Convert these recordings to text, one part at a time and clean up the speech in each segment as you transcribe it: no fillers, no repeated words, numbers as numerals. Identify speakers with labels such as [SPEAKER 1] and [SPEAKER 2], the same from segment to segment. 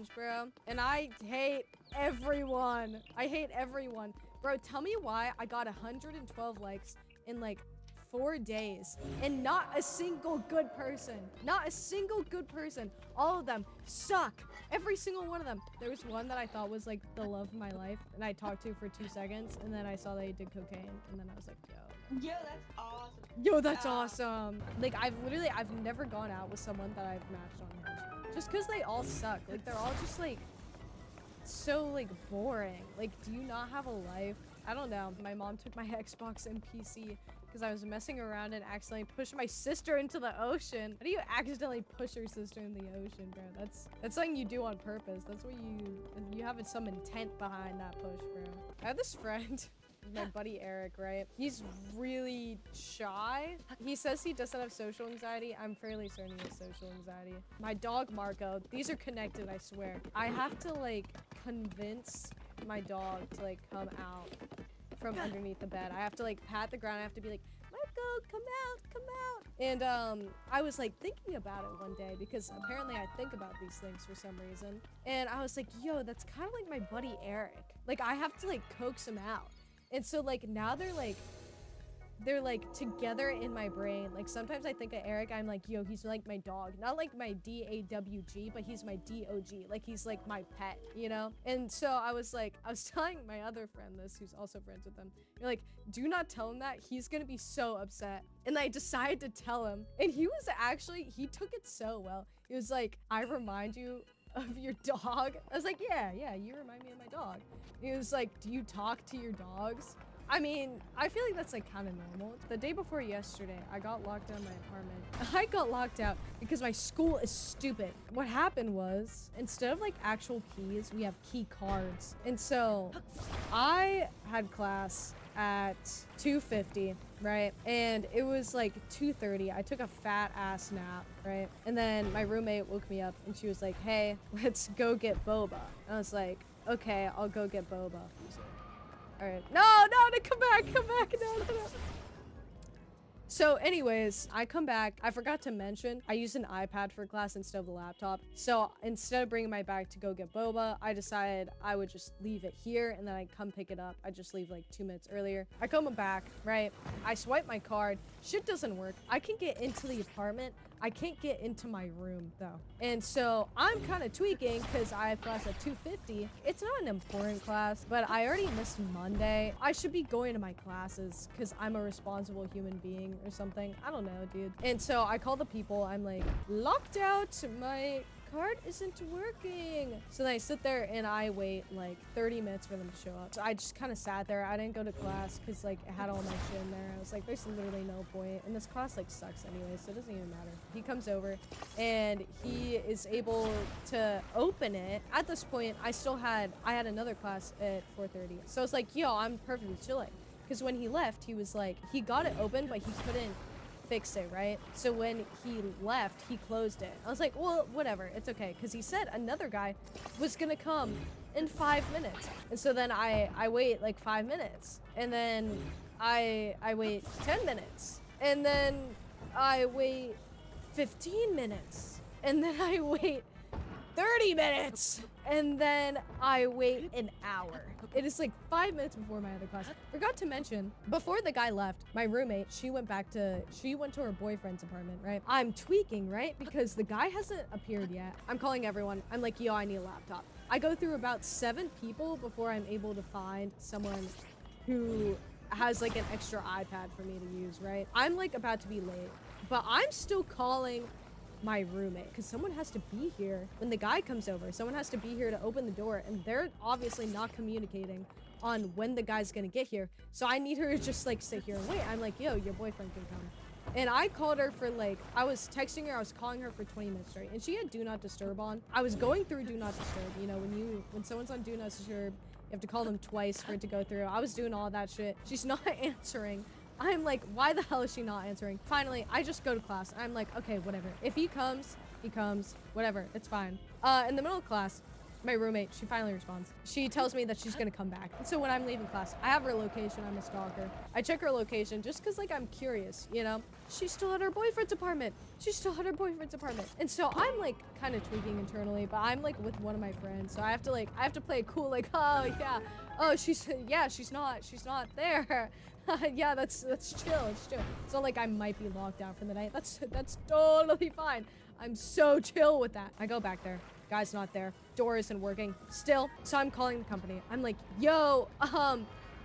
[SPEAKER 1] Hinge, bro. And I hate everyone. I hate everyone. Bro, tell me why I got 112 likes in like 4 days and not a single good person. Not a single good person. All of them suck. Every single one of them. There was one that I thought was like the love of my life and I talked to for 2 seconds and then I saw that he did cocaine and then I was like, yo,
[SPEAKER 2] that's awesome.
[SPEAKER 1] yo, that's awesome. Like I've never gone out with someone that I've matched on Hinge. Just because they all suck. Like they're all just like so like boring. Like, do you not have a life? I don't know. My mom took my Xbox and PC because I was messing around and accidentally pushed my sister into the ocean. How do you accidentally push your sister in the ocean, bro? That's something you do on purpose. That's what you have some intent behind that push, bro. I have this friend, my buddy Eric, right? He's really shy. He says he doesn't have social anxiety. I'm fairly certain he has social anxiety. My dog Marco, these are connected, I swear. I have to like convince my dog to like come out from underneath the bed. I have to like pat the ground. I have to be like, Marco, come out, come out. And I was like thinking about it one day because apparently I think about these things for some reason. And I was like, yo, that's kind of like my buddy Eric. Like I have to like coax him out. And so like now they're like together in my brain. Like sometimes I think of Eric, I'm like, yo, he's like my dog. Not like my DAWG, but he's my DOG. Like he's like my pet, you know? And so I was telling my other friend this, who's also friends with him. You're like, do not tell him that. He's gonna be so upset. And I decided to tell him. And he took it so well. He was like, I remind you of your dog. I was like, yeah, you remind me of my dog. He was like, do you talk to your dogs? I mean, I feel like that's like kind of normal. The day before yesterday, I got locked out of my apartment. I got locked out because my school is stupid. What happened was, instead of like actual keys, we have key cards. And so I had class at 2:50, right? And it was like 2:30. I took a fat ass nap, right? And then my roommate woke me up and she was like, hey, let's go get boba. And I was like, okay, I'll go get boba. All right. No, come back. No. So anyways, I come back. I forgot to mention, I used an iPad for class instead of a laptop. So instead of bringing my bag to go get boba, I decided I would just leave it here and then I'd come pick it up. I just leave like 2 minutes earlier. I come back, right? I swipe my card. Shit doesn't work. I can get into the apartment. I can't get into my room though. And so I'm kind of tweaking because I have class at 2:50. It's not an important class, but I already missed Monday. I should be going to my classes because I'm a responsible human being or something. I don't know, dude. And so I call the people. I'm like, locked out. My card isn't working. So then I sit there and I wait like 30 minutes for them to show up. So I just kind of sat there. I didn't go to class because like it had all my shit in there. I was like, there's literally no point. And this class like sucks anyway, so it doesn't even matter. He comes over and he is able to open it. At this point, I had another class at 4:30. So I was like, yo, I'm perfectly chilling. Because when he left, he was like, he got it open, but he couldn't fix it, right? So when he left, he closed it. I was like, well, whatever, it's okay. Because he said another guy was gonna come in 5 minutes. And so then I wait like 5 minutes. And then I wait 10 minutes. And then I wait 15 minutes. And then I wait 30 minutes. And then I wait an hour. It is like 5 minutes before my other class. Forgot to mention, before the guy left, my roommate, she went to her boyfriend's apartment, right? I'm tweaking, right? Because the guy hasn't appeared yet. I'm calling everyone. I'm like, yo, I need a laptop. I go through about 7 people before I'm able to find someone who has like an extra iPad for me to use, right? I'm like about to be late, but I'm still calling my roommate because someone has to be here when the guy comes over. Someone has to be here to open the door, and they're obviously not communicating on when the guy's gonna get here. So I need her to just like sit here and wait. I'm like, yo, your boyfriend can come. And I called her for like, I was texting her, I was calling her for 20 minutes straight, and she had do not disturb on. I was going through do not disturb. You know, when someone's on do not disturb, you have to call them twice for it to go through. I was doing all that shit. She's not answering. I'm like, why the hell is she not answering? Finally, I just go to class. I'm like, okay, whatever. If he comes, he comes. Whatever, it's fine. In the middle of class, My roommate, she finally responds. She tells me that she's gonna come back. And so when I'm leaving class, I have her location. I'm a stalker. I check her location just because, like, I'm curious, you know? She's still at her boyfriend's apartment. She's still at her boyfriend's apartment. And so I'm, like, kind of tweaking internally, but I'm, like, with one of my friends. So I have to play it cool, like, oh, yeah. Oh, she's not there. Yeah, that's chill. It's chill. So, like, I might be locked out for the night. That's totally fine. I'm so chill with that. I go back there. Guy's not there. Door isn't working. Still. So I'm calling the company. I'm like, yo,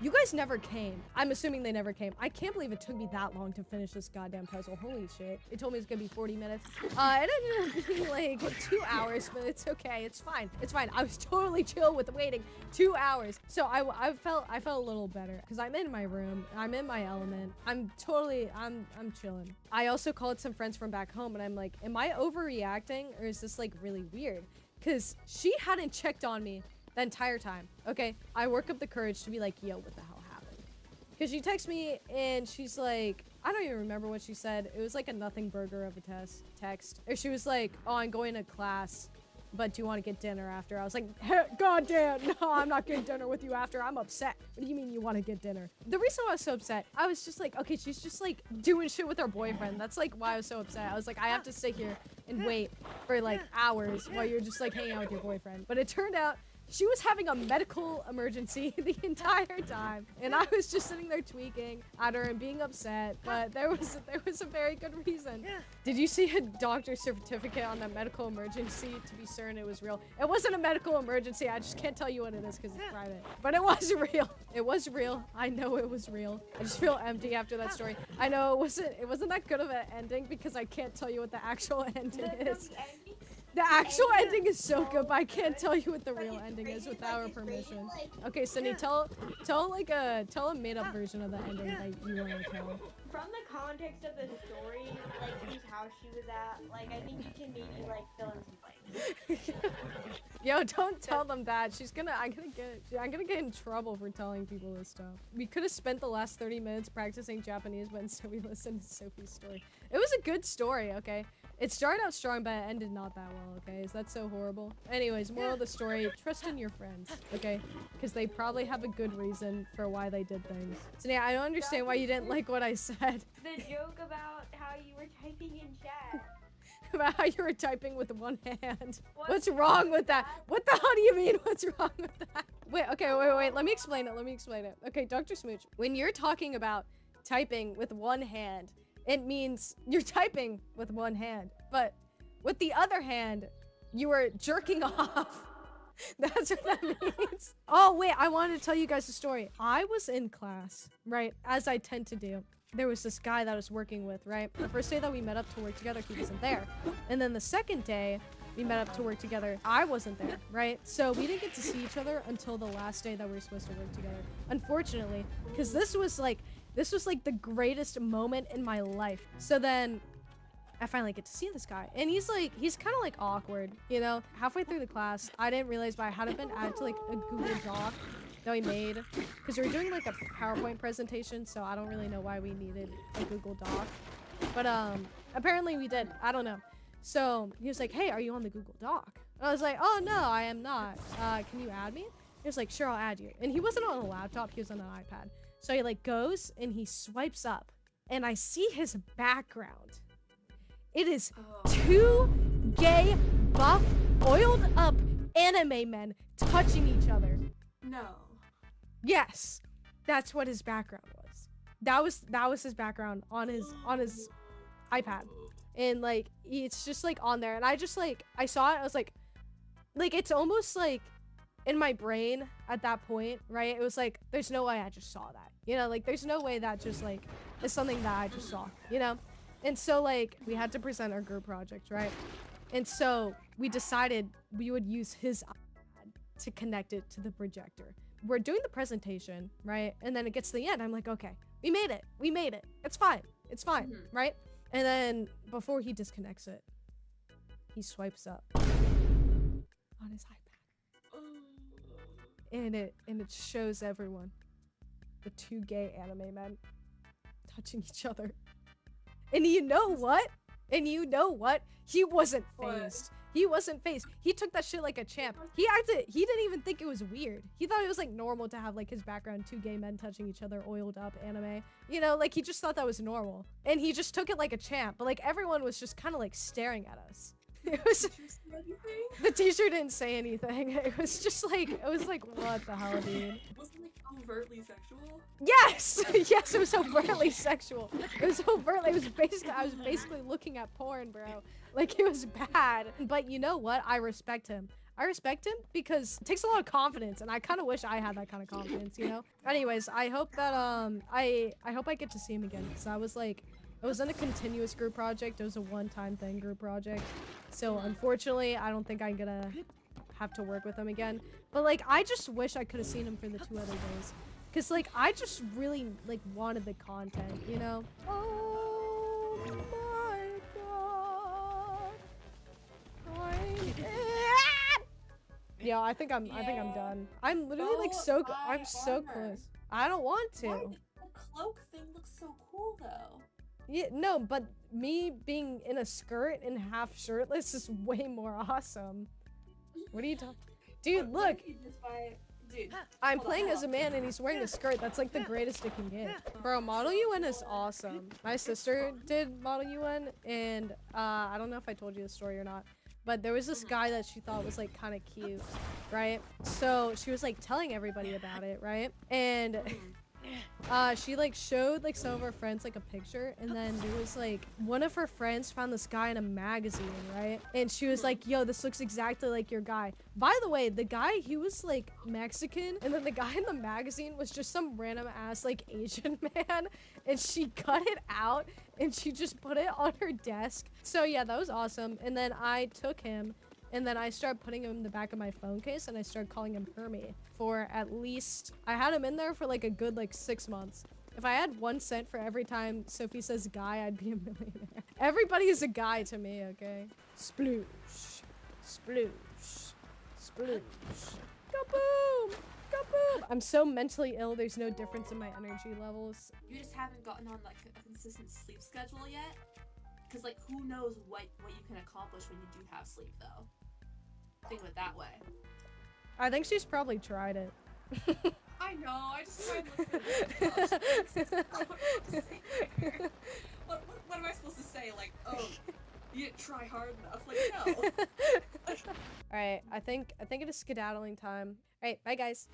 [SPEAKER 1] you guys never came. I'm assuming they never came. I can't believe it took me that long to finish this goddamn puzzle. Holy shit. It told me it's gonna be 40 minutes. It ended up being like 2 hours, but it's okay. It's fine. It's fine. I was totally chill with waiting 2 hours. So I felt a little better because I'm in my room. I'm in my element. I'm chilling. I also called some friends from back home and I'm like, am I overreacting or is this like really weird? Because she hadn't checked on me the entire time. Okay, I work up the courage to be like, yo, what the hell happened? Because she texts me and she's like, I don't even remember what she said. It was like a nothing burger of a text. Or she was like, oh, I'm going to class, but do you want to get dinner after? I was like, God damn, no, I'm not getting dinner with you after. I'm upset. What do you mean you want to get dinner? The reason why I was so upset, I was just like, okay, she's just like doing shit with her boyfriend. That's like why I was so upset. I was like, I have to sit here and wait for like hours while you're just like hanging out with your boyfriend. But it turned out she was having a medical emergency the entire time, and I was just sitting there tweaking at her and being upset, but there was a very good reason. Did you see a doctor's certificate on that medical emergency to be certain it was real? It wasn't a medical emergency. I just can't tell you what it is because it's private, but it was real. It was real. I know it was real. I just feel empty after that story. I know it wasn't that good of an ending because I can't tell you what the actual ending is. The actual ending is so good, but I can't tell you what the real ending is without her permission. Okay, Cindy, tell a made-up version of the ending that you want to tell.
[SPEAKER 2] From the context of the story, like whose house she was at, like I think you can maybe like fill in some blanks.
[SPEAKER 1] Yo, don't tell them that. I'm gonna get in trouble for telling people this stuff. We could have spent the last 30 minutes practicing Japanese, but instead we listened to Sophie's story. It was a good story, okay? It started out strong, but it ended not that well, okay? Is that so horrible? Anyways, moral of the story, trust in your friends, okay? Because they probably have a good reason for why they did things. So yeah, I don't understand why you didn't like what I said.
[SPEAKER 2] The joke about how you were typing in chat.
[SPEAKER 1] About how you were typing with one hand. What's wrong with that? What the hell do you mean? What's wrong with that? Wait, okay, wait. Let me explain it. Okay, Dr. Smooch, when you're talking about typing with one hand, it means you're typing with one hand, but with the other hand, you were jerking off. That's what that means. Oh, wait, I wanted to tell you guys a story. I was in class, right, as I tend to do. There was this guy that I was working with, right? The first day that we met up to work together, he wasn't there. And then the second day we met up to work together, I wasn't there, right? So we didn't get to see each other until the last day that we were supposed to work together. Unfortunately, because this was like the greatest moment in my life. So then I finally get to see this guy, and he's kind of like awkward, you know? Halfway through the class, I didn't realize, but I hadn't been added to like a Google Doc that we made because we were doing like a PowerPoint presentation, so I don't really know why we needed a Google Doc, but apparently we did. I don't know. So he was like, hey, are you on the Google Doc? And I was like, oh no, I am not. Can you add me? He was like, sure, I'll add you. And he wasn't on a laptop, he was on an iPad. So he like goes and he swipes up, and I see his background. It is two gay, buff, oiled up anime men touching each other.
[SPEAKER 3] No.
[SPEAKER 1] Yes, that's what his background was. That was his background on his iPad, and like it's just like on there, and I just like I saw it. I was like it's almost like in my brain at that point, right? It was like there's no way I just saw that, you know? Like there's no way that just like is something that I just saw, you know? And so like we had to present our group project, right? And so we decided we would use his iPad to connect it to the projector. We're doing the presentation, right? And then it gets to the end. I'm like, okay, we made it. It's fine, right? And then before he disconnects it, he swipes up on his iPad. And it shows everyone the two gay anime men touching each other. And you know what? He wasn't phased. He wasn't phased. He took that shit like a champ. He didn't even think it was weird. He thought it was like normal to have like his background, 2 gay men touching each other, oiled up anime. You know, like he just thought that was normal. And he just took it like a champ. But like everyone was just kind of like staring at us. It was the teacher didn't say anything. It was just like, it was like, what the hell, dude?
[SPEAKER 3] Was it like overtly sexual?
[SPEAKER 1] Yes! Yes, it was overtly sexual. It was overtly, I was basically looking at porn, bro. Like, it was bad. But you know what? I respect him. I respect him because it takes a lot of confidence, and I kind of wish I had that kind of confidence, you know? Anyways, I hope that, I hope I get to see him again, because I was like, it wasn't a continuous group project, it was a one-time thing group project. So, unfortunately, I don't think I'm gonna have to work with him again. But, like, I just wish I could have seen him for the 2 other days. Because, like, I just really, like, wanted the content, you know? Oh my god. Yeah, I think I'm done. I'm literally like I'm so close. I don't want to.
[SPEAKER 3] Why? The cloak thing looks so cool though.
[SPEAKER 1] Yeah, no, but me being in a skirt and half shirtless is way more awesome. What are you talking? Dude, look.
[SPEAKER 3] Dude,
[SPEAKER 1] I'm playing as a man and he's wearing a skirt. That's like the greatest it can get. Bro, Model UN is awesome. My sister did Model UN and I don't know if I told you the story or not, but there was this guy that she thought was like kind of cute, right? So she was like telling everybody about it, right? And she like showed like some of her friends like a picture, and then there was like one of her friends found this guy in a magazine, right? And she was like, yo, this looks exactly like your guy. By the way, the guy, he was like Mexican, and then the guy in the magazine was just some random ass like Asian man, and she cut it out and she just put it on her desk. So yeah, that was awesome. And then I took him and then I started putting him in the back of my phone case, and I started calling him Hermie for at least, I had him in there for like a good like 6 months. If I had 1 cent for every time Sophie says guy, I'd be a millionaire. Everybody is a guy to me, okay? Sploosh, sploosh, sploosh. Kaboom! Kaboom! I'm so mentally ill, there's no difference in my energy levels.
[SPEAKER 3] You just haven't gotten on like a consistent sleep schedule yet? Because like who knows what you can accomplish when you do have sleep though. Think of it that way.
[SPEAKER 1] I think she's probably tried it.
[SPEAKER 3] I know, I just tried looking at what am I supposed to say? Like, oh, you didn't try hard enough. Like, no.
[SPEAKER 1] Alright, I think it is skedaddling time. Alright, bye guys.